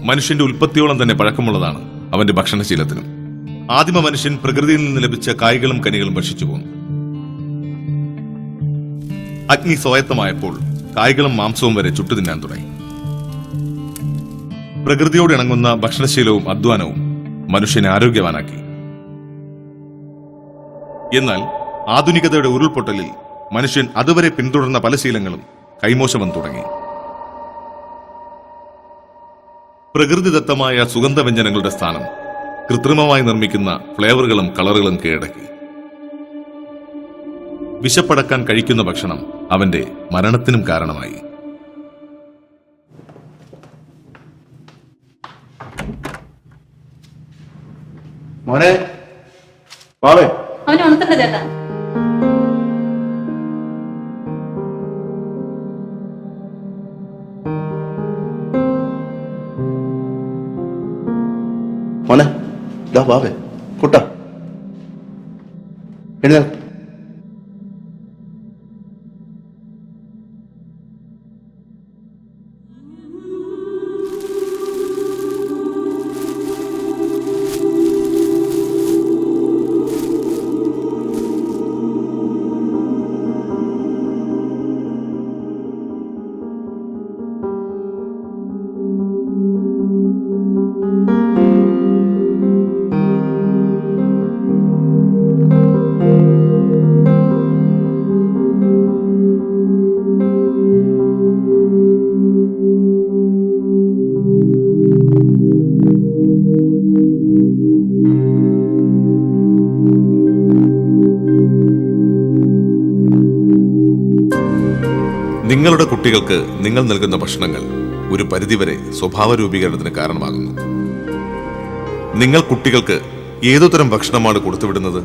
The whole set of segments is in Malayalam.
മനുഷ്യന്റെ ഉൽപ്പത്തിയോളം തന്നെ പഴക്കമുള്ളതാണ് അവന്റെ ഭക്ഷണശീലത്തിനും. ആദിമ മനുഷ്യൻ പ്രകൃതിയിൽ നിന്ന് ലഭിച്ച കായ്കളും കനികളും ഭക്ഷിച്ചു പോന്നു. അഗ്നി സ്വായത്തമായപ്പോൾ കായ്കളും മാംസവും വരെ ചുട്ടുതിന്നാൻ തുടങ്ങി. പ്രകൃതിയോട് ഇണങ്ങുന്ന ഭക്ഷണശീലവും അധ്വാനവും മനുഷ്യനെ ആരോഗ്യവാനാക്കി. എന്നാൽ ആധുനികതയുടെ ഉരുൾപൊട്ടലിൽ മനുഷ്യൻ അതുവരെ പിന്തുടർന്ന പല ശീലങ്ങളും കൈമോശം തുടങ്ങി. പ്രകൃതിദത്തമായ സുഗന്ധവ്യഞ്ജനങ്ങളുടെ സ്ഥാനം കൃത്രിമമായി നിർമ്മിക്കുന്ന ഫ്ലേവറുകളും കളറുകളും കീഴടക്കി. വിശപ്പടക്കാൻ കഴിക്കുന്ന ഭക്ഷണം അവന്റെ മരണത്തിനും കാരണമായി. മോനെ വാവേ, അവനെ ഉണർത്തണ്ട ചേട്ടാ. മോനെ ഇതാ വാവേ, കുട്ട എഴുന്നേൽ. നിങ്ങളുടെ കുട്ടികൾക്ക് നിങ്ങൾ നൽകുന്ന ഭക്ഷണങ്ങൾ ഒരു പരിധിവരെ സ്വഭാവ രൂപീകരണത്തിന് കാരണമാകുന്നു. നിങ്ങൾ കുട്ടികൾക്ക് ഏതുതരം ഭക്ഷണമാണ് കൊടുത്തുവിടുന്നത്,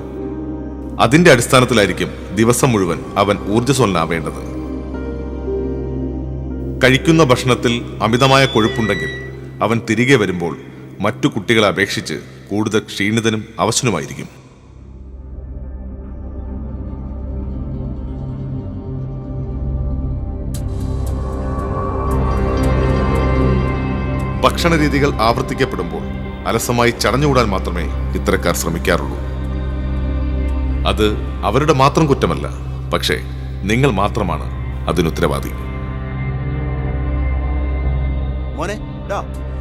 അതിന്റെ അടിസ്ഥാനത്തിലായിരിക്കും ദിവസം മുഴുവൻ അവൻ ഊർജ്ജസ്വലനാവേണ്ടത്. കഴിക്കുന്ന ഭക്ഷണത്തിൽ അമിതമായ കൊഴുപ്പുണ്ടെങ്കിൽ അവൻ തിരികെ വരുമ്പോൾ മറ്റു കുട്ടികളെ അപേക്ഷിച്ച് കൂടുതൽ ക്ഷീണിതനും അവശനുമായിരിക്കും. ഭക്ഷണ രീതികൾ ആവർത്തിക്കപ്പെടുമ്പോൾ അലസമായി ചടഞ്ഞുകൂടാൻ മാത്രമേ ഇത്തരക്കാർ ശ്രമിക്കാറുള്ളൂ. അത് അവരുടെ മാത്രം കുറ്റമല്ല, പക്ഷേ നിങ്ങൾ മാത്രമാണ് അതിനുത്തരവാദി. മോനെ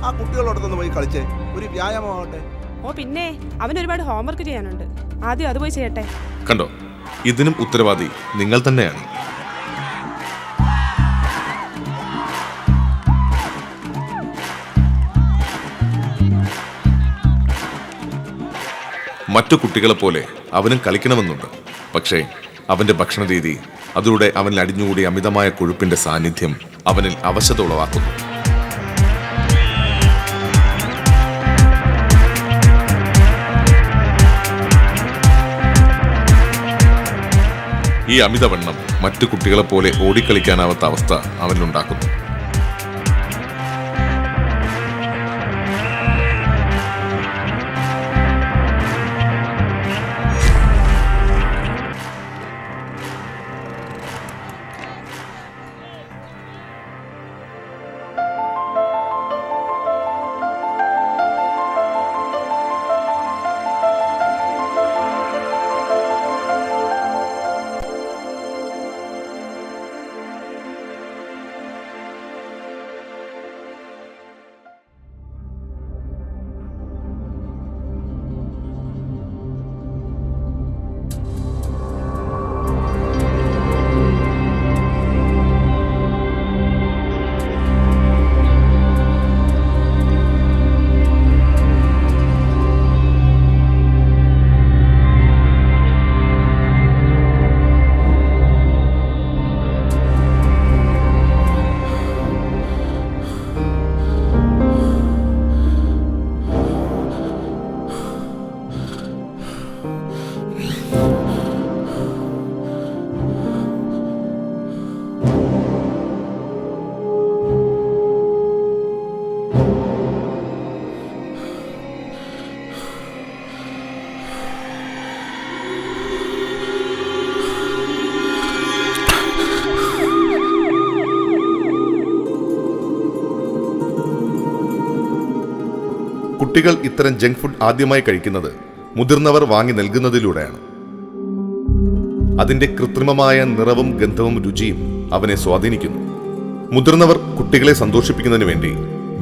ആ കുട്ടികളോടൊന്ന് പോയി കളിച്ചേ, ഒരു വ്യായാമമാവട്ടെ. ഓ പിന്നെ അവന് ഒരുപാട് ഹോംവർക്ക് ചെയ്യാനുണ്ട്, ആദ്യം അത് പോയി ചെയ്യട്ടെ. കണ്ടോ, ഇതിനും ഉത്തരവാദി നിങ്ങൾ തന്നെയാണ്. മറ്റു കുട്ടികളെ പോലെ അവനും കളിക്കണമെന്നുണ്ട്, പക്ഷേ അവന്റെ ഭക്ഷണ രീതി, അതിലൂടെ അവനിൽ അടിഞ്ഞുകൂടിയ അമിതമായ കൊഴുപ്പിന്റെ സാന്നിധ്യം അവനിൽ അവശത ഉളവാക്കുന്നു. ഈ അമിതവണ്ണം മറ്റു കുട്ടികളെ പോലെ ഓടിക്കളിക്കാനാവാത്ത അവസ്ഥ അവനിലുണ്ടാക്കുന്നു. കുട്ടികൾ ഇത്തരം ജങ്ക് ഫുഡ് ആദ്യമായി കഴിക്കുന്നത് മുതിർന്നവർ വാങ്ങി നൽകുന്നതിലൂടെയാണ്. അതിന്റെ കൃത്രിമമായ നിറവും ഗന്ധവും രുചിയും അവനെ സ്വാധീനിക്കുന്നു. മുതിർന്നവർ കുട്ടികളെ സന്തോഷിപ്പിക്കുന്നതിന് വേണ്ടി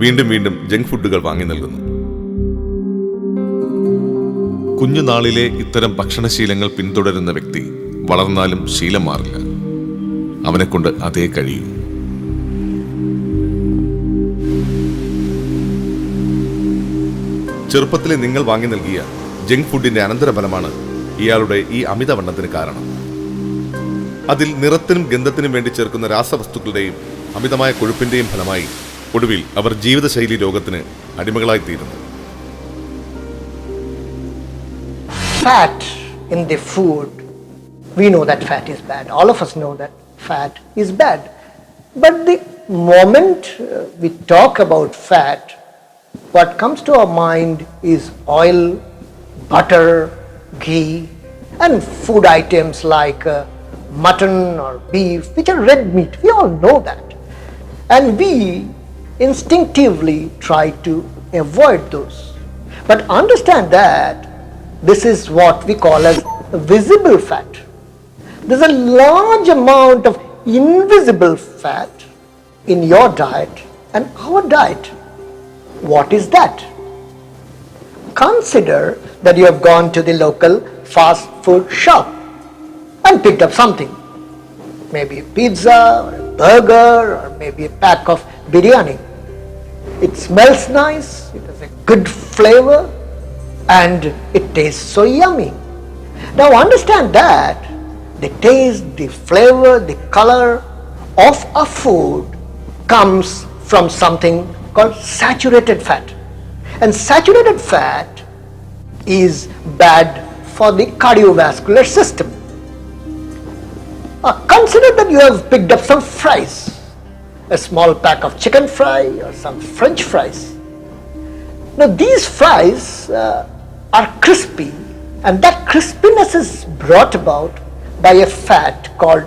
വീണ്ടും വീണ്ടും ജങ്ക് ഫുഡുകൾ വാങ്ങി നൽകുന്നു. കുഞ്ഞുനാളിലെ ഇത്തരം ഭക്ഷണശീലങ്ങൾ പിന്തുടരുന്ന വ്യക്തി വളർന്നാലും ശീലം മാറില്ല. അവനെക്കൊണ്ട് അതേ കഴിയൂ. ചെറുപ്പത്തിലെ നിങ്ങൾ വാങ്ങി നൽകിയ ജങ്ക് ഫുഡിന്റെ അനന്തരഫലമാണ് ഇയാളുടെ ഈ അമിതവണ്ണത്തിന് കാരണം. അതിൽ നിറത്തിനും ഗന്ധത്തിനും വേണ്ടി ചേർക്കുന്ന രാസവസ്തുക്കളുടെയും അമിതമായ കൊഴുപ്പിന്റെയും ഫലമായി ഒടുവിൽ അവർ ജീവിതശൈലി രോഗത്തിന് അടിമകളായി തീരുന്നു. Fat in the food, we know that fat is bad. All of us know that fat is bad. But the moment we talk about fat, what comes to our mind is oil, butter, ghee, and food items like mutton or beef, which are red meat. We all know that. And we instinctively try to avoid those. But understand that this is what we call as visible fat. There's a large amount of invisible fat in your diet and our diet. What is that? Consider that you have gone to the local fast food shop and picked up something. Maybe a pizza or a burger or maybe a pack of biryani. It smells nice, it has a good flavor, and it tastes so yummy. Now understand that the taste, the flavor, the color of a food comes from something called saturated fat. And saturated fat is bad for the cardiovascular system. Consider that you have picked up some fries, a small pack of chicken fry or some French fries. Now these fries are crispy, and that crispiness is brought about by a fat called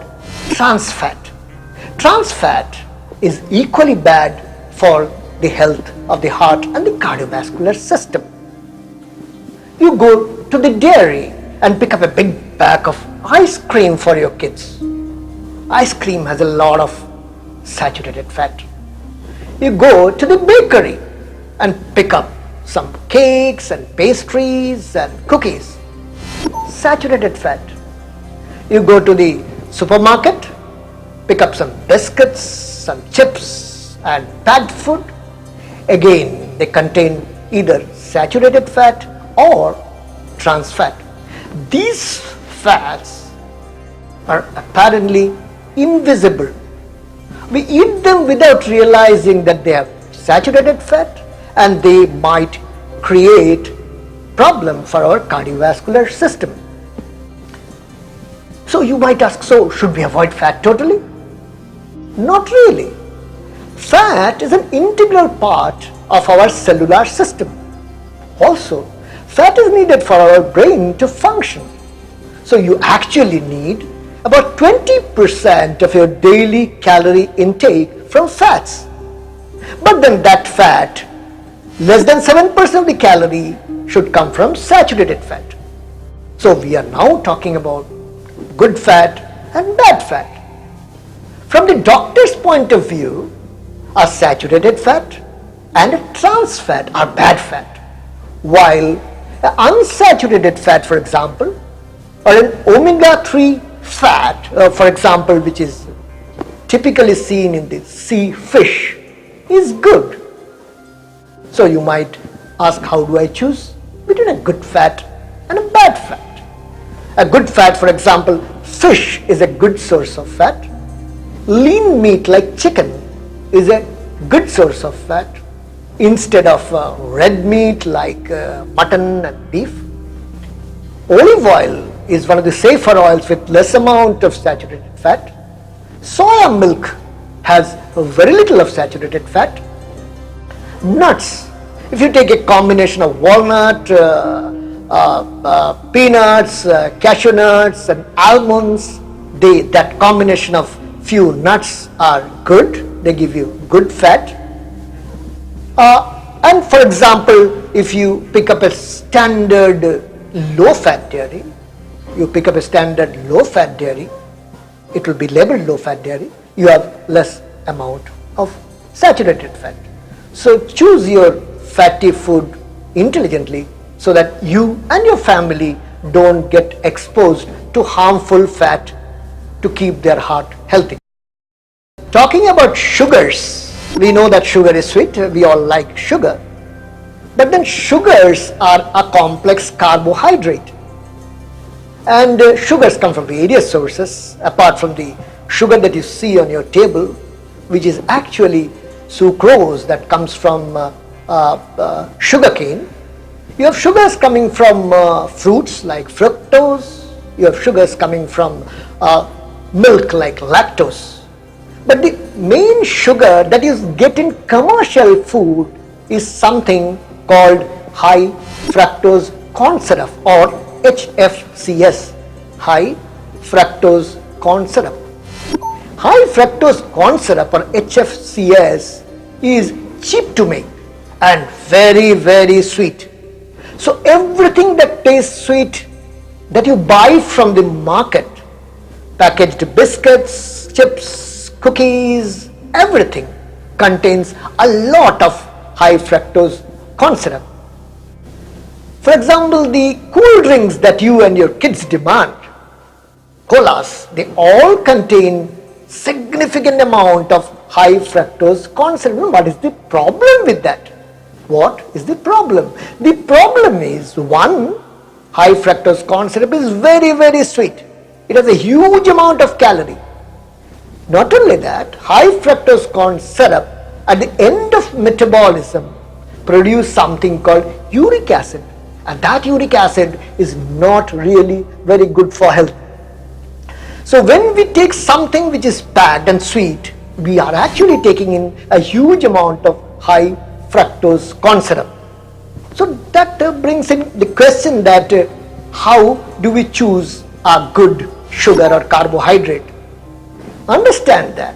trans fat. Trans fat is equally bad for the health of the heart and the cardiovascular system. You go to the dairy and pick up a big pack of ice cream for your kids. Ice cream has a lot of saturated fat. You go to the bakery and pick up some cakes and pastries and cookies. Saturated fat. You go to the supermarket, pick up some biscuits, some chips and packed food. Again, they contain either saturated fat or trans fat. These fats are apparently invisible. We eat them without realizing that they have saturated fat, and they might create problem for our cardiovascular system. So you might ask, so should we avoid fat totally? Not really. Fat is an integral part of our cellular system. Also, fat is needed for our brain to function. So you actually need about 20% of your daily calorie intake from fats. But then that fat, less than 7% of the calorie should come from saturated fat. So we are now talking about good fat and bad fat. From the doctor's point of view, a saturated fat and a trans fat are bad fat, while an unsaturated fat, for example, or an omega-3 fat, for example, which is typically seen in the sea fish, is good. So you might ask, how do I choose between a good fat and a bad fat? A good fat, for example, fish is a good source of fat. Lean meat like chicken is a good source of fat instead of red meat like mutton and beef. Olive oil is one of the safer oils with less amount of saturated fat. Soya milk has very little of saturated fat. Nuts, if you take a combination of walnut, peanuts, cashew nuts and almonds, that combination of few nuts are good. They give you good fat. And for example, if you pick up a standard low-fat dairy, it will be labeled low-fat dairy, you have less amount of saturated fat. So choose your fatty food intelligently so that you and your family don't get exposed to harmful fat to keep their heart healthy. Talking about sugars, we know that sugar is sweet, we all like sugar. But then sugars are a complex carbohydrate. And sugars come from various sources, apart from the sugar that you see on your table, which is actually sucrose that comes from sugarcane. You have sugars coming from fruits like fructose. You have sugars coming from milk like lactose. But the main sugar that you get in commercial food is something called high fructose corn syrup, or HFCS, high fructose corn syrup. High fructose corn syrup, or HFCS, is cheap to make and very, very sweet. So everything that tastes sweet that you buy from the market, packaged biscuits, chips, cookies, everything contains a lot of high fructose corn syrup. For example, the cool drinks that you and your kids demand, colas, they all contain significant amount of high fructose corn syrup. What is the problem with that? What is the problem? The problem is, one, high fructose corn syrup is very, very sweet. It has a huge amount of calorie. Not only that, high fructose corn syrup at the end of metabolism produce something called uric acid, and that uric acid is not really very good for health. So when we take something which is packed and sweet, we are actually taking in a huge amount of high fructose corn syrup. So that brings in the question that how do we choose a good sugar or carbohydrate? Understand that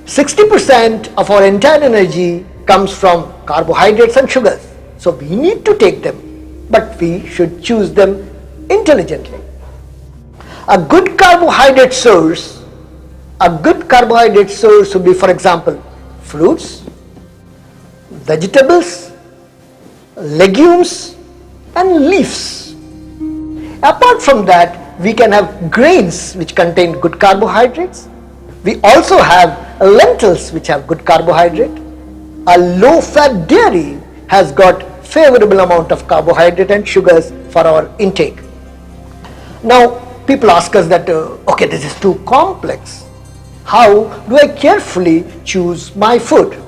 60% of our entire energy comes from carbohydrates and sugars. So we need to take them, but we should choose them intelligently. A good carbohydrate source would be, for example, fruits, vegetables, legumes, and leaves. Apart from that, we can have grains which contain good carbohydrates. We also have lentils which have good carbohydrate. A low-fat dairy has got favorable amount of carbohydrate and sugars for our intake. Now, people ask us that, okay, this is too complex. How do I carefully choose my food?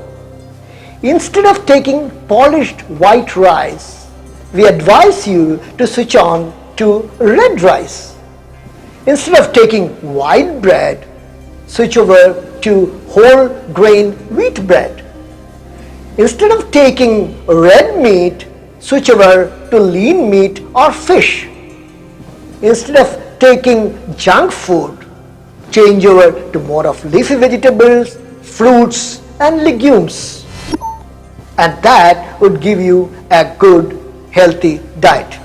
Instead of taking polished white rice, we advise you to switch on to red rice. Instead of taking white bread, switch over to whole grain wheat bread. Instead of taking red meat, switch over to lean meat or fish. Instead of taking junk food, change over to more of leafy vegetables, fruits and legumes. And that would give you a good, healthy diet.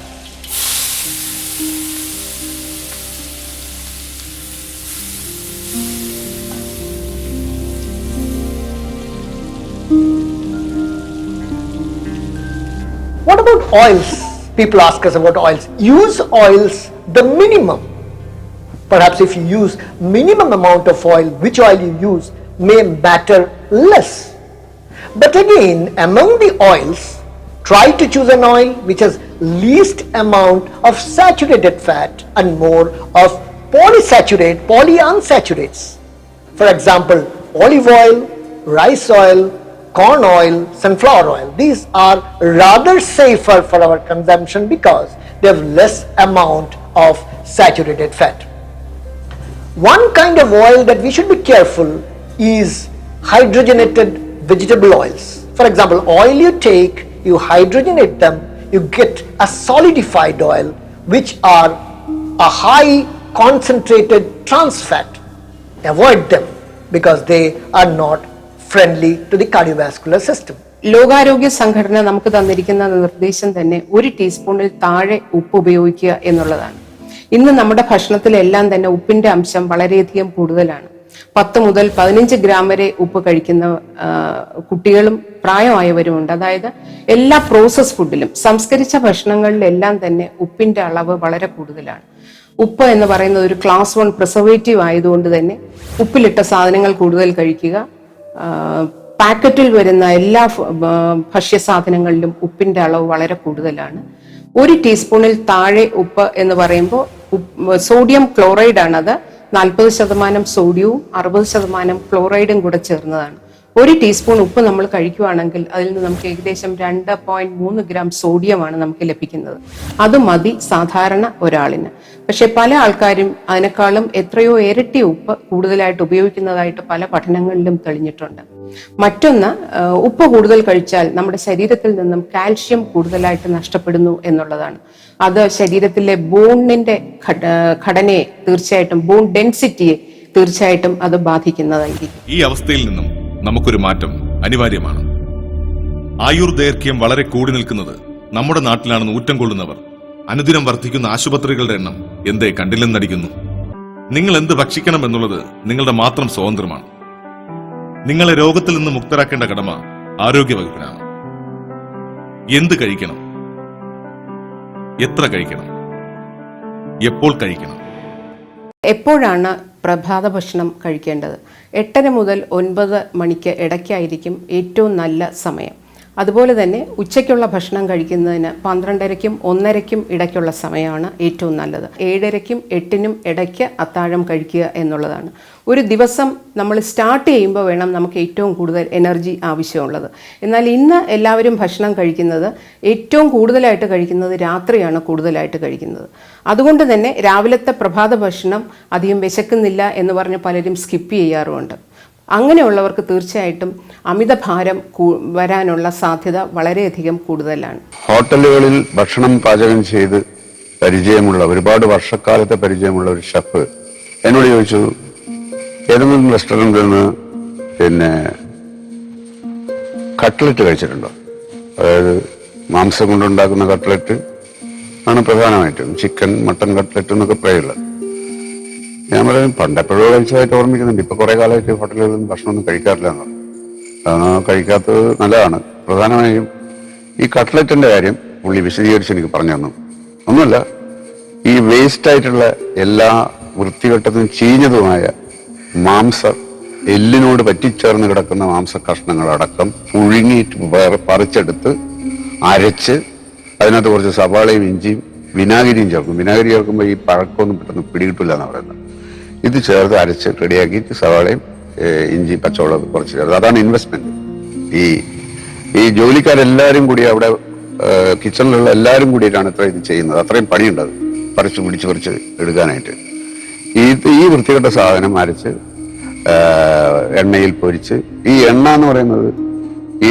What about oils? People ask us about oils. Use oils the minimum. Perhaps if you use minimum amount of oil, which oil you use may matter less. But again, among the oils, try to choose an oil which has least amount of saturated fat and more of polyunsaturates. For example, olive oil, rice oil, corn oil, sunflower oil. These are rather safer for our consumption because they have less amount of saturated fat. One kind of oil that we should be careful is hydrogenated vegetable oils. For example, oil you take, you hydrogenate them, you get a solidified oil which are a high concentrated trans fat. Avoid them because they are not friendly to the cardiovascular system. ലോകാരോഗ്യ സംഘടന നമുക്ക് തന്നിരിക്കുന്ന നിർദ്ദേശം തന്നെ 1 ടീസ്പൂണിൽ താഴെ ഉപ്പ് ഉപയോഗിക്കുക എന്നുള്ളതാണ്. ഇന്ന് നമ്മുടെ ഭക്ഷണത്തിലെല്ലാം തന്നെ ഉപ്പിന്റെ അംശം വളരെയധികം കൂടുതലാണ്. 10 മുതൽ 15 ഗ്രാം വരെ ഉപ്പ് കഴിക്കുന്ന കുട്ടികളും പ്രായമായവരുമുണ്ട്. അതായത് എല്ലാ പ്രോസസ് ഫുഡിലും, സംസ്കരിച്ച ഭക്ഷണങ്ങളിലെല്ലാം തന്നെ ഉപ്പിന്റെ അളവ് വളരെ കൂടുതലാണ്. ഉപ്പ് എന്ന് പറയുന്നത് ഒരു ക്ലാസ് 1 പ്രിസർവേറ്റീവ് ആയതുകൊണ്ട് തന്നെ ഉപ്പിലിട്ട സാധനങ്ങൾ കൂടുതൽ കഴിക്കുക. പാക്കറ്റിൽ വരുന്ന എല്ലാ ഭക്ഷ്യസാധനങ്ങളിലും ഉപ്പിന്റെ അളവ് വളരെ കൂടുതലാണ്. 1 ടീസ്പൂണിൽ താഴെ ഉപ്പ് എന്ന് പറയുമ്പോൾ സോഡിയം ക്ലോറൈഡ് ആണത്. 40% സോഡിയവും 60% ക്ലോറൈഡും കൂടെ ചേർന്നതാണ്. 1 ടീസ്പൂൺ ഉപ്പ് നമ്മൾ കഴിക്കുകയാണെങ്കിൽ അതിൽ നിന്ന് നമുക്ക് ഏകദേശം 2.3 ഗ്രാം സോഡിയമാണ് നമുക്ക് ലഭിക്കുന്നത്. അത് മതി സാധാരണ ഒരാളിന്. പക്ഷെ പല ആൾക്കാരും അതിനേക്കാളും എത്രയോ ഇരട്ടി ഉപ്പ് കൂടുതലായിട്ട് ഉപയോഗിക്കുന്നതായിട്ട് പല പഠനങ്ങളിലും തെളിഞ്ഞിട്ടുണ്ട്. മറ്റൊന്ന്, ഉപ്പ് കൂടുതൽ കഴിച്ചാൽ നമ്മുടെ ശരീരത്തിൽ നിന്നും കാൽഷ്യം കൂടുതലായിട്ട് നഷ്ടപ്പെടുന്നു എന്നുള്ളതാണ്. അത് ശരീരത്തിലെ ബോണിന്റെ ഘടനയെ തീർച്ചയായിട്ടും, ബോൺ ഡെൻസിറ്റിയെ തീർച്ചയായിട്ടും അത് ബാധിക്കുന്നതായിരിക്കും. ഈ അവസ്ഥയിൽ നിന്നും നമുക്കൊരു മാറ്റം അനിവാര്യമാണ്. ആയുർദൈർഘ്യം വളരെ കൂടി നിൽക്കുന്നത് നമ്മുടെ നാട്ടിലാണെന്ന് ഊറ്റം കൊള്ളുന്നവർ അനുദിനം വർദ്ധിക്കുന്ന ആശുപത്രികളുടെ എണ്ണം എന്തേ കണ്ടില്ലെന്നടിക്കുന്നു. നിങ്ങൾ എന്ത് ഭക്ഷിക്കണം എന്നുള്ളത് നിങ്ങളുടെ മാത്രം സ്വാതന്ത്ര്യമാണ്. നിങ്ങളെ രോഗത്തിൽ നിന്ന് മുക്തരാക്കേണ്ട കടമ ആരോഗ്യവകുപ്പിനാണ്. എന്ത് കഴിക്കണം, എത്ര കഴിക്കണം, എപ്പോൾ കഴിക്കണം? എപ്പോഴാണ് പ്രഭാത ഭക്ഷണം കഴിക്കേണ്ടത്? 8:30 മുതൽ 9 മണിക്ക് ഇടയ്ക്കായിരിക്കും ഏറ്റവും നല്ല സമയം. അതുപോലെ തന്നെ ഉച്ചയ്ക്കുള്ള ഭക്ഷണം കഴിക്കുന്നതിന് 12:30-ക്കും 1:30-ക്കും ഇടയ്ക്കുള്ള സമയമാണ് ഏറ്റവും നല്ലത്. 7:30-ക്കും 8-നും ഇടയ്ക്ക് അത്താഴം കഴിക്കുക എന്നുള്ളതാണ്. ഒരു ദിവസം നമ്മൾ സ്റ്റാർട്ട് ചെയ്യുമ്പോൾ വേണം നമുക്ക് ഏറ്റവും കൂടുതൽ എനർജി ആവശ്യമുള്ളത്. എന്നാൽ ഇന്ന് എല്ലാവരും ഭക്ഷണം കഴിക്കുന്നത്, ഏറ്റവും കൂടുതലായിട്ട് കഴിക്കുന്നത് രാത്രിയാണ് കൂടുതലായിട്ട് കഴിക്കുന്നത്. അതുകൊണ്ട് തന്നെ രാവിലത്തെ പ്രഭാത ഭക്ഷണം അധികം വിശക്കുന്നില്ല എന്ന് പറഞ്ഞ് പലരും സ്കിപ്പ് ചെയ്യാറുമുണ്ട്. അങ്ങനെയുള്ളവർക്ക് തീർച്ചയായിട്ടും അമിതഭാരം വരാനുള്ള സാധ്യത വളരെയധികം കൂടുതലാണ്. ഹോട്ടലുകളിൽ ഭക്ഷണം പാചകം ചെയ്ത് പരിചയമുള്ള, ഒരുപാട് വർഷക്കാലത്തെ പരിചയമുള്ള ഒരു ഷെഫ് എന്നോട് ചോദിച്ചു, ഏതെങ്കിലും റെസ്റ്റോറൻറ്റിൽ നിന്ന് കട്ട്ലറ്റ് കഴിച്ചിട്ടുണ്ടോ? അതായത് മാംസം കൊണ്ടുണ്ടാക്കുന്ന കട്ട്ലറ്റ് ആണ് പ്രധാനമായിട്ടും, ചിക്കൻ, മട്ടൻ കട്ട്ലറ്റ് എന്നൊക്കെ പറയുള്ളത്. ഞാൻ പറയും, പണ്ടെപ്പോഴോ കഴിച്ചതായിട്ട് ഓർമ്മിക്കുന്നുണ്ട്. ഇപ്പൊ കുറെ കാലമായിട്ട് ഹോട്ടലുകളിൽ നിന്ന് ഭക്ഷണമൊന്നും കഴിക്കാറില്ല എന്ന് പറഞ്ഞു. കഴിക്കാത്തത് നല്ലതാണ്. പ്രധാനമായും ഈ കട്ട്ലറ്റിന്റെ കാര്യം പുള്ളി വിശദീകരിച്ച് എനിക്ക് പറഞ്ഞു തന്നു. ഒന്നുമല്ല, ഈ വേസ്റ്റ് ആയിട്ടുള്ള എല്ലാ വൃത്തികെട്ടതും ചീഞ്ഞതുമായ എല്ലിനോട് പറ്റിച്ചേർന്ന് കിടക്കുന്ന മാംസ കഷ്ണങ്ങളടക്കം പുഴുങ്ങിയിട്ട് പറിച്ചെടുത്ത് അരച്ച് അതിനകത്ത് കുറച്ച് സവാളയും ഇഞ്ചിയും വിനാഗിരിയും ചേർക്കും. വിനാഗിരി ചേർക്കുമ്പോൾ ഈ പഴക്കമൊന്നും പെട്ടെന്ന് പിടികിട്ടില്ല എന്ന് പറയുന്നത്. ഇത് ചേർത്ത് അരച്ച് റെഡിയാക്കിയിട്ട് സവാളയും ഇഞ്ചി, പച്ചവളം കുറച്ച് ചേർത്ത്, അതാണ് ഇൻവെസ്റ്റ്മെന്റ്. ഈ ജോലിക്കാരെല്ലാവരും കൂടി അവിടെ കിച്ചണിലുള്ള എല്ലാവരും കൂടിയിട്ടാണ് ഇത് ചെയ്യുന്നത്. അത്രയും പണിയുണ്ടത് പറിച്ച് എടുക്കാനായിട്ട്. ഈ വൃത്തികെട്ട സാധനം അരച്ച് എണ്ണയിൽ പൊരിച്ച്, ഈ എണ്ണ എന്ന് പറയുന്നത്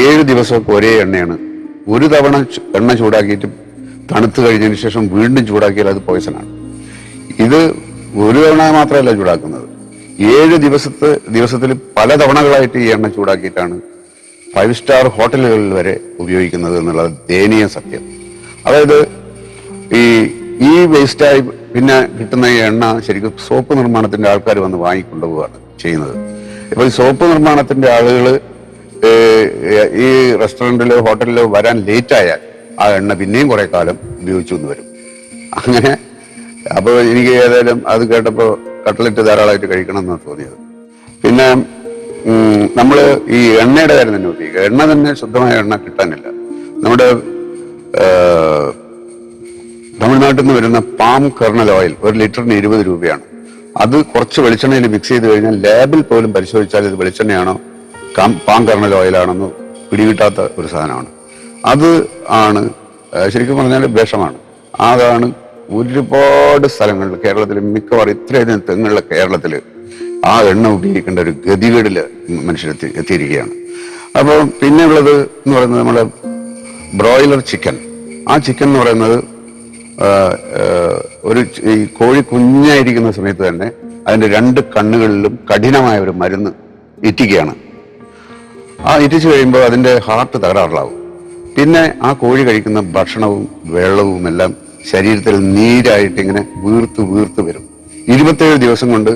7 ദിവസമൊക്കെ ഒരേ എണ്ണയാണ്. ഒരു തവണ എണ്ണ ചൂടാക്കിയിട്ട് തണുത്ത് കഴിഞ്ഞതിന് ശേഷം വീണ്ടും ചൂടാക്കിയാൽ അത് പോയ്സണാണ്. ഇത് ഒരു തവണ മാത്രമല്ല ചൂടാക്കുന്നത്, 7 ദിവസത്തിൽ പല തവണകളായിട്ട് ഈ എണ്ണ ചൂടാക്കിയിട്ടാണ് 5 സ്റ്റാർ ഹോട്ടലുകളിൽ വരെ ഉപയോഗിക്കുന്നത് എന്നുള്ളത് ദയനീയ സത്യം. അതായത് ഈ വേസ്റ്റായി പിന്നെ കിട്ടുന്ന ഈ എണ്ണ ശരിക്കും സോപ്പ് നിർമ്മാണത്തിന്റെ ആൾക്കാർ വന്ന് വാങ്ങിക്കൊണ്ടുപോവുകയാണ് ചെയ്യുന്നത്. ഇപ്പൊ ഈ സോപ്പ് നിർമ്മാണത്തിന്റെ ആളുകൾ ഈ റെസ്റ്റോറൻറ്റിലോ ഹോട്ടലിലോ വരാൻ ലേറ്റ് ആയാൽ ആ എണ്ണ പിന്നെയും കുറെ കാലം ഉപയോഗിച്ചു എന്ന് വരും. അങ്ങനെ അപ്പോൾ എനിക്ക് ഏതായാലും അത് കേട്ടപ്പോൾ കട്ട്ലറ്റ് ധാരാളമായിട്ട് കഴിക്കണം എന്നാണ് തോന്നിയത്. പിന്നെ നമ്മൾ ഈ എണ്ണയുടെ കാര്യം തന്നെ ഉപയോഗിക്കുക. എണ്ണ തന്നെ ശുദ്ധമായ എണ്ണ കിട്ടാനില്ല. നമ്മുടെ തമിഴ്നാട്ടിൽ നിന്ന് വരുന്ന പാം കർണൽ ഓയിൽ 1 ലിറ്ററിന് 20 രൂപയാണ്. അത് കുറച്ച് വെളിച്ചെണ്ണയിൽ മിക്സ് ചെയ്ത് കഴിഞ്ഞാൽ ലാബിൽ പോലും പരിശോധിച്ചാൽ ഇത് വെളിച്ചെണ്ണയാണോ പാം കർണൽ ഓയിലാണെന്ന് പിടികിട്ടാത്ത ഒരു സാധനമാണ്. അത് ആണ് ശരിക്കും പറഞ്ഞാൽ വിഷമാണ്. അതാണ് ഒരുപാട് സ്ഥലങ്ങളിൽ, കേരളത്തിൽ മിക്കവാറും ഇത്രയധികം തെങ്ങുള്ള കേരളത്തിൽ ആ എണ്ണ ഉപയോഗിക്കേണ്ട ഒരു ഗതികേടിൽ മനുഷ്യരെത്തിയിരിക്കുകയാണ്. അപ്പോൾ പിന്നെയുള്ളത് എന്ന് പറയുന്നത് നമ്മുടെ ബ്രോയിലർ ചിക്കൻ. ആ ചിക്കൻ എന്ന് പറയുന്നത് ഈ കോഴി കുഞ്ഞായിരിക്കുന്ന സമയത്ത് തന്നെ അതിന്റെ 2 കണ്ണുകളിലും കഠിനമായ ഒരു മരുന്ന് ഇറ്റിക്കുകയാണ്. ഇറ്റിച്ച് കഴിയുമ്പോൾ അതിൻ്റെ ഹാർട്ട് തകരാറിലാവും. പിന്നെ ആ കോഴി കഴിക്കുന്ന ഭക്ഷണവും വെള്ളവും എല്ലാം ശരീരത്തിൽ നീരായിട്ട് ഇങ്ങനെ വീർത്ത് വീർത്ത് വരും. 27 ദിവസം കൊണ്ട്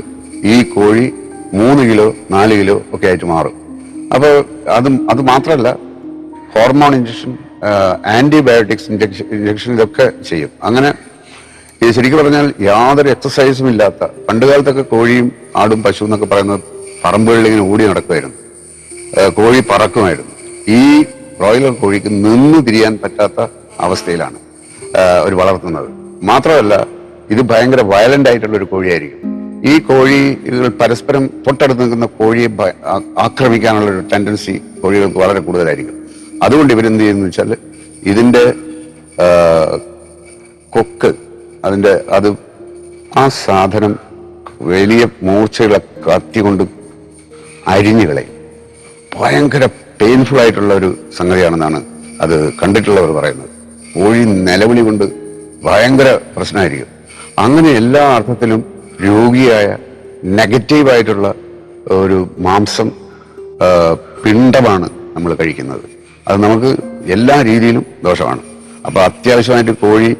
ഈ കോഴി 3 കിലോ 4 കിലോ ഒക്കെ ആയിട്ട് മാറും. അപ്പോൾ അത് മാത്രമല്ല, ഹോർമോൺ ഇഞ്ചക്ഷൻ, ആന്റിബയോട്ടിക്സ് ഇഞ്ചക്ഷൻ ഇതൊക്കെ ചെയ്യും. അങ്ങനെ ഇത് ശരിക്കും പറഞ്ഞാൽ യാതൊരു എക്സസൈസും ഇല്ലാത്ത, പണ്ടുകാലത്തൊക്കെ കോഴിയും ആടും പശു എന്നൊക്കെ പറയുന്നത് പറമ്പുകളിൽ ഇങ്ങനെ ഓടി നടക്കുമായിരുന്നു, കോഴി പറക്കുമായിരുന്നു. ഈ ബ്രോയിലർ കോഴിക്ക് നിന്ന് തിരിയാൻ പറ്റാത്ത അവസ്ഥയിലാണ് ഒരു വളർത്തുന്നത്. മാത്രമല്ല, ഇത് ഭയങ്കര വയലന്റ് ആയിട്ടുള്ള ഒരു കോഴിയായിരിക്കും. ഈ കോഴികൾ പരസ്പരം തൊട്ടടുത്ത് നിൽക്കുന്ന കോഴിയെ ആക്രമിക്കാനുള്ള ഒരു ടെൻഡൻസി കോഴികൾക്ക് വളരെ കൂടുതലായിരിക്കും. അതുകൊണ്ട് ഇവരെന്ത് ചെയ്യുന്നു വെച്ചാൽ ഇതിന്റെ കൊക്ക്, ആ സാധനം വലിയ മൂർച്ചകളെ കത്തിക്കൊണ്ട് അരിഞ്ഞു കളയും. ഭയങ്കര പെയിൻഫുൾ ആയിട്ടുള്ള ഒരു സംഗതിയാണെന്നാണ് അത് കണ്ടിട്ടുള്ളവർ പറയുന്നത്. കോഴി നിലവിളി കൊണ്ട് ഭയങ്കര പ്രശ്നമായിരിക്കും. അങ്ങനെ എല്ലാ അർത്ഥത്തിലും രോഗിയായ നെഗറ്റീവായിട്ടുള്ള ഒരു മാംസം പിണ്ടമാണ് നമ്മൾ കഴിക്കുന്നത്. അത് നമുക്ക് എല്ലാ രീതിയിലും ദോഷമാണ്. അപ്പോൾ അത്യാവശ്യമായിട്ട് കോഴി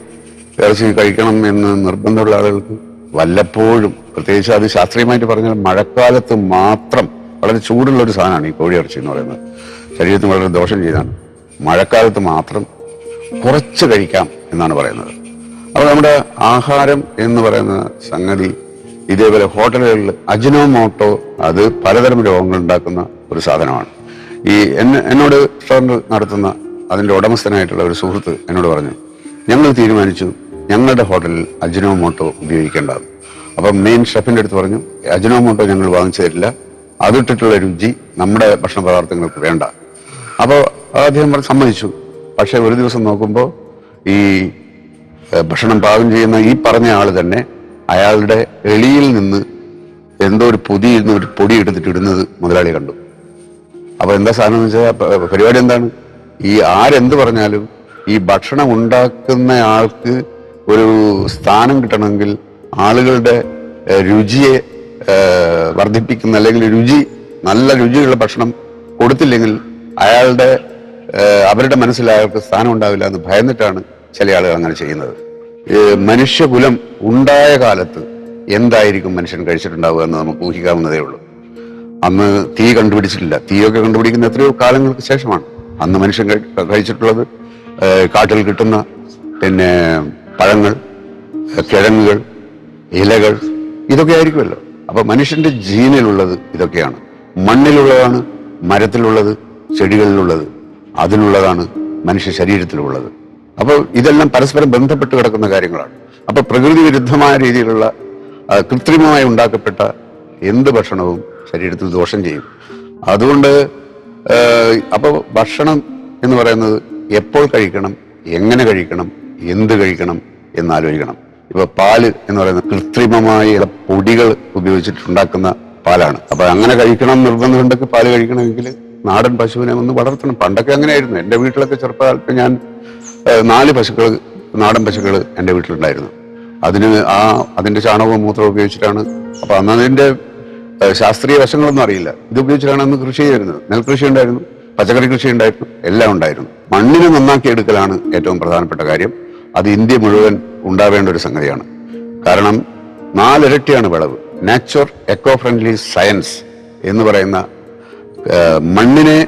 ഇറച്ചി കഴിക്കണം എന്ന് നിർബന്ധമുള്ള ആളുകൾക്ക് വല്ലപ്പോഴും, പ്രത്യേകിച്ച് അത് ശാസ്ത്രീയമായിട്ട് പറഞ്ഞാൽ മഴക്കാലത്ത് മാത്രം, വളരെ ചൂടുള്ള ഒരു സാധനമാണ് ഈ കോഴി ഇറച്ചി എന്ന് പറയുന്നത്, ശരീരത്തിന് വളരെ ദോഷം ചെയ്താണ്. മഴക്കാലത്ത് മാത്രം കുറച്ച് കഴിക്കാം എന്നാണ് പറയുന്നത്. അപ്പോൾ നമ്മുടെ ആഹാരം എന്ന് പറയുന്ന സംഗതി ഇതേപോലെ ഹോട്ടലുകളിൽ അജിനോമോട്ടോ, അത് പലതരം രോഗങ്ങൾ ഉണ്ടാക്കുന്ന ഒരു സാധനമാണ്. എന്നോട് റെസ്റ്റോറൻറ്റ് നടത്തുന്ന അതിൻ്റെ ഉടമസ്ഥനായിട്ടുള്ള ഒരു സുഹൃത്ത് എന്നോട് പറഞ്ഞു, ഞങ്ങൾ തീരുമാനിച്ചു ഞങ്ങളുടെ ഹോട്ടലിൽ അജിനോമോട്ടോ ഉപയോഗിക്കേണ്ടത്. അപ്പം മെയിൻ ഷെഫിൻ്റെ അടുത്ത് പറഞ്ഞു, അജിനോമോട്ടോ ഞങ്ങൾ വാങ്ങിച്ചു തരില്ല, അതിട്ടിട്ടുള്ള രുചി നമ്മുടെ ഭക്ഷണ പദാർത്ഥങ്ങൾക്ക് വേണ്ട. അപ്പോൾ അദ്ദേഹം സമ്മതിച്ചു. പക്ഷെ ഒരു ദിവസം നോക്കുമ്പോൾ ഈ ഭക്ഷണം പാകം ചെയ്യുന്ന ഈ പറഞ്ഞ ആള് തന്നെ അയാളുടെ എളിയിൽ നിന്ന് എന്തോ ഒരു പൊടി എടുത്തിട്ട് ഇടുന്നത് മുതലാളി കണ്ടു. അപ്പൊ എന്താ സാധനം എന്ന് വെച്ചാൽ പരിപാടി എന്താണ്? ഈ ആരെന്ത് പറഞ്ഞാലും ഈ ഭക്ഷണം ഉണ്ടാക്കുന്ന ആൾക്ക് ഒരു സ്ഥാനം കിട്ടണമെങ്കിൽ ആളുകളുടെ രുചിയെ വർദ്ധിപ്പിക്കുന്ന, അല്ലെങ്കിൽ നല്ല രുചിയുള്ള ഭക്ഷണം കൊടുത്തില്ലെങ്കിൽ അവരുടെ മനസ്സിൽ അയാൾക്ക് സ്ഥാനം ഉണ്ടാവില്ല എന്ന് ഭയന്നിട്ടാണ് ചില ആളുകൾ അങ്ങനെ ചെയ്യുന്നത്. മനുഷ്യകുലം ഉണ്ടായ കാലത്ത് എന്തായിരിക്കും മനുഷ്യൻ കഴിച്ചിട്ടുണ്ടാവുക എന്ന് നമുക്ക് ഊഹിക്കാവുന്നതേ ഉള്ളൂ. അന്ന് തീ കണ്ടുപിടിച്ചിട്ടില്ല. തീയൊക്കെ കണ്ടുപിടിക്കുന്ന എത്രയോ കാലങ്ങൾക്ക് ശേഷമാണ്. അന്ന് മനുഷ്യൻ കഴിച്ചിട്ടുള്ളത് കാട്ടിൽ കിട്ടുന്ന പിന്നെ പഴങ്ങൾ, കിഴങ്ങുകൾ, ഇലകൾ, ഇതൊക്കെ ആയിരിക്കുമല്ലോ. അപ്പൊ മനുഷ്യന്റെ ജീനിലുള്ളത് ഇതൊക്കെയാണ്. മണ്ണിലുള്ളതാണ്, മരത്തിലുള്ളത്, ചെടികളിലുള്ളത്, അതിലുള്ളതാണ് മനുഷ്യ ശരീരത്തിലുള്ളത്. അപ്പോൾ ഇതെല്ലാം പരസ്പരം ബന്ധപ്പെട്ട് കിടക്കുന്ന കാര്യങ്ങളാണ്. അപ്പൊ പ്രകൃതി വിരുദ്ധമായ രീതിയിലുള്ള കൃത്രിമമായി ഉണ്ടാക്കപ്പെട്ട എന്ത് ഭക്ഷണവും ശരീരത്തിൽ ദോഷം ചെയ്യും. അതുകൊണ്ട് അപ്പോൾ ഭക്ഷണം എന്ന് പറയുന്നത് എപ്പോൾ കഴിക്കണം, എങ്ങനെ കഴിക്കണം, എന്ത് കഴിക്കണം എന്നാലോചിക്കണം. ഇപ്പൊ പാല് എന്ന് പറയുന്നത് കൃത്രിമമായ പൊടികൾ ഉപയോഗിച്ചിട്ടുണ്ടാക്കുന്ന പാലാണ്. അപ്പൊ അങ്ങനെ കഴിക്കണം നിർബന്ധമുണ്ടെങ്കിൽ പാല് കഴിക്കണമെങ്കിൽ നാടൻ പശുവിനെ ഒന്ന് വളർത്തണം. പണ്ടൊക്കെ അങ്ങനെയായിരുന്നു. എൻ്റെ വീട്ടിലൊക്കെ ചെറുപ്പകാലത്ത് ഞാൻ 4 നാടൻ പശുക്കൾ എൻ്റെ വീട്ടിലുണ്ടായിരുന്നു. അതിന്റെ ചാണകവും മൂത്രവും ഉപയോഗിച്ചിട്ടാണ്. അപ്പൊ അന്ന് അതിന്റെ ശാസ്ത്രീയ വശങ്ങളൊന്നും അറിയില്ല. ഇത് ഉപയോഗിച്ചിട്ടാണ് അന്ന് കൃഷി ചെയ്തിരുന്നത്. നെൽകൃഷി ഉണ്ടായിരുന്നു, പച്ചക്കറി കൃഷി ഉണ്ടായിരുന്നു, എല്ലാം ഉണ്ടായിരുന്നു. മണ്ണിനെ നന്നാക്കി എടുക്കലാണ് ഏറ്റവും പ്രധാനപ്പെട്ട കാര്യം. അത് ഇന്ത്യ മുഴുവൻ ഉണ്ടാവേണ്ട ഒരു സംഗതിയാണ്. കാരണം 4 ഇരട്ടിയാണ് വിളവ്. നാച്ചുർ എക്കോ ഫ്രണ്ട്ലി സയൻസ് എന്ന് പറയുന്ന മണ്ണിനെ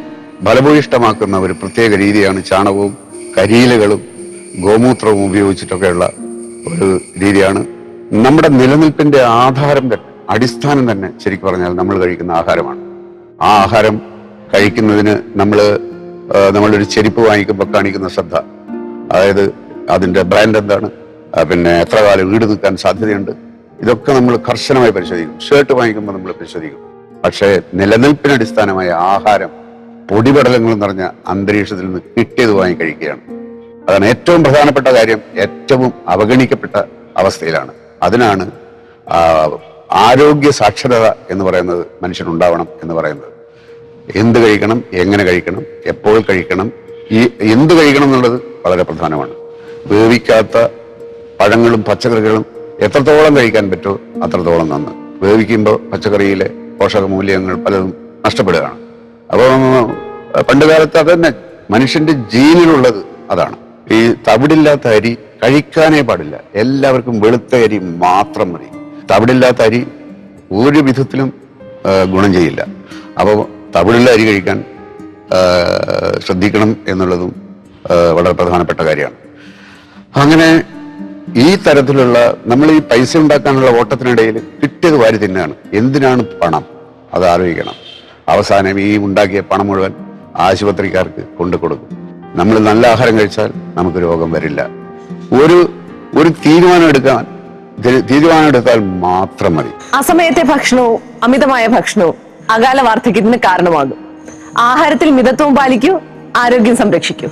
ഫലഭൂയിഷ്ടമാക്കുന്ന ഒരു പ്രത്യേക രീതിയാണ് ചാണകവും കരിയിലകളും ഗോമൂത്രവും ഉപയോഗിച്ചിട്ടൊക്കെയുള്ള ഒരു രീതിയാണ്. നമ്മുടെ നിലനിൽപ്പിന്റെ ആധാരം തന്നെ, അടിസ്ഥാനം തന്നെ ശരിക്കും പറഞ്ഞാൽ നമ്മൾ കഴിക്കുന്ന ആഹാരമാണ്. ആ ആഹാരം കഴിക്കുന്നതിന് നമ്മളൊരു ചെരുപ്പ് വാങ്ങിക്കുമ്പോൾ കാണിക്കുന്ന ശ്രദ്ധ, അതായത് അതിന്റെ ബ്രാൻഡ് എന്താണ്, പിന്നെ എത്ര കാലം ഈട് നിൽക്കാൻ സാധ്യതയുണ്ട്, ഇതൊക്കെ നമ്മൾ കർശനമായി പരിശോധിക്കും. ഷർട്ട് വാങ്ങിക്കുമ്പോൾ നമ്മൾ പരിശോധിക്കും. പക്ഷേ നിലനിൽപ്പിന് അടിസ്ഥാനമായ ആഹാരം പൊടിപടലങ്ങൾ നിറഞ്ഞ അന്തരീക്ഷത്തിൽ നിന്ന് കിട്ടിയത് വാങ്ങി കഴിക്കുകയാണ്. അതാണ് ഏറ്റവും പ്രധാനപ്പെട്ട കാര്യം. ഏറ്റവും അവഗണിക്കപ്പെട്ട അവസ്ഥയിലാണ്. അതിനാണ് ആരോഗ്യ സാക്ഷരത എന്ന് പറയുന്നത് മനുഷ്യനുണ്ടാവണം എന്ന് പറയുന്നത്. എന്ത് കഴിക്കണം, എങ്ങനെ കഴിക്കണം, എപ്പോൾ കഴിക്കണം, എന്ത് കഴിക്കണം എന്നുള്ളത് വളരെ പ്രധാനമാണ്. വേവിക്കാത്ത പഴങ്ങളും പച്ചക്കറികളും എത്രത്തോളം കഴിക്കാൻ പറ്റുമോ അത്രത്തോളം നന്ന്. വേവിക്കുമ്പോൾ പച്ചക്കറിയിലെ പോഷക മൂല്യങ്ങൾ പലതും നഷ്ടപ്പെടുകയാണ്. അപ്പോൾ പണ്ട് കാലത്ത് അതന്നെ മനുഷ്യന്റെ ജീനിലുള്ളത് അതാണ്. ഈ തവിടില്ലാത്ത അരി കഴിക്കാനേ പാടില്ല. എല്ലാവർക്കും വെളുത്ത അരി മാത്രം മതി. തവിടില്ലാത്ത അരി ഒരു വിധത്തിലും ഗുണം ചെയ്യില്ല. അപ്പോൾ തവിടുള്ള അരി കഴിക്കാൻ ശ്രദ്ധിക്കണം എന്നുള്ളതും വളരെ പ്രധാനപ്പെട്ട കാര്യമാണ്. അങ്ങനെ ഈ തരത്തിലുള്ള നമ്മൾ ഈ പൈസ ഉണ്ടാക്കാനുള്ള ഓട്ടത്തിനിടയിൽ കിട്ടിയത് വാരി തിന്നാണ്. എന്തിനാണ് പണം? അത് ആലോചിക്കണം. അവസാനം ഈ ഉണ്ടാക്കിയ പണം മുഴുവൻ ആശുപത്രിക്കാർക്ക് കൊണ്ടു കൊടുക്കും. നമ്മൾ നല്ല ആഹാരം കഴിച്ചാൽ നമുക്ക് രോഗം വരില്ല. ഒരു തീരുമാനം എടുത്താൽ മാത്രം മതി. അസമയത്തെ ഭക്ഷണവും അമിതമായ ഭക്ഷണവും അകാല വാർദ്ധക്യത്തിന് കാരണമാകും. ആഹാരത്തിൽ മിതത്വം പാലിക്കൂ, ആരോഗ്യം സംരക്ഷിക്കൂ.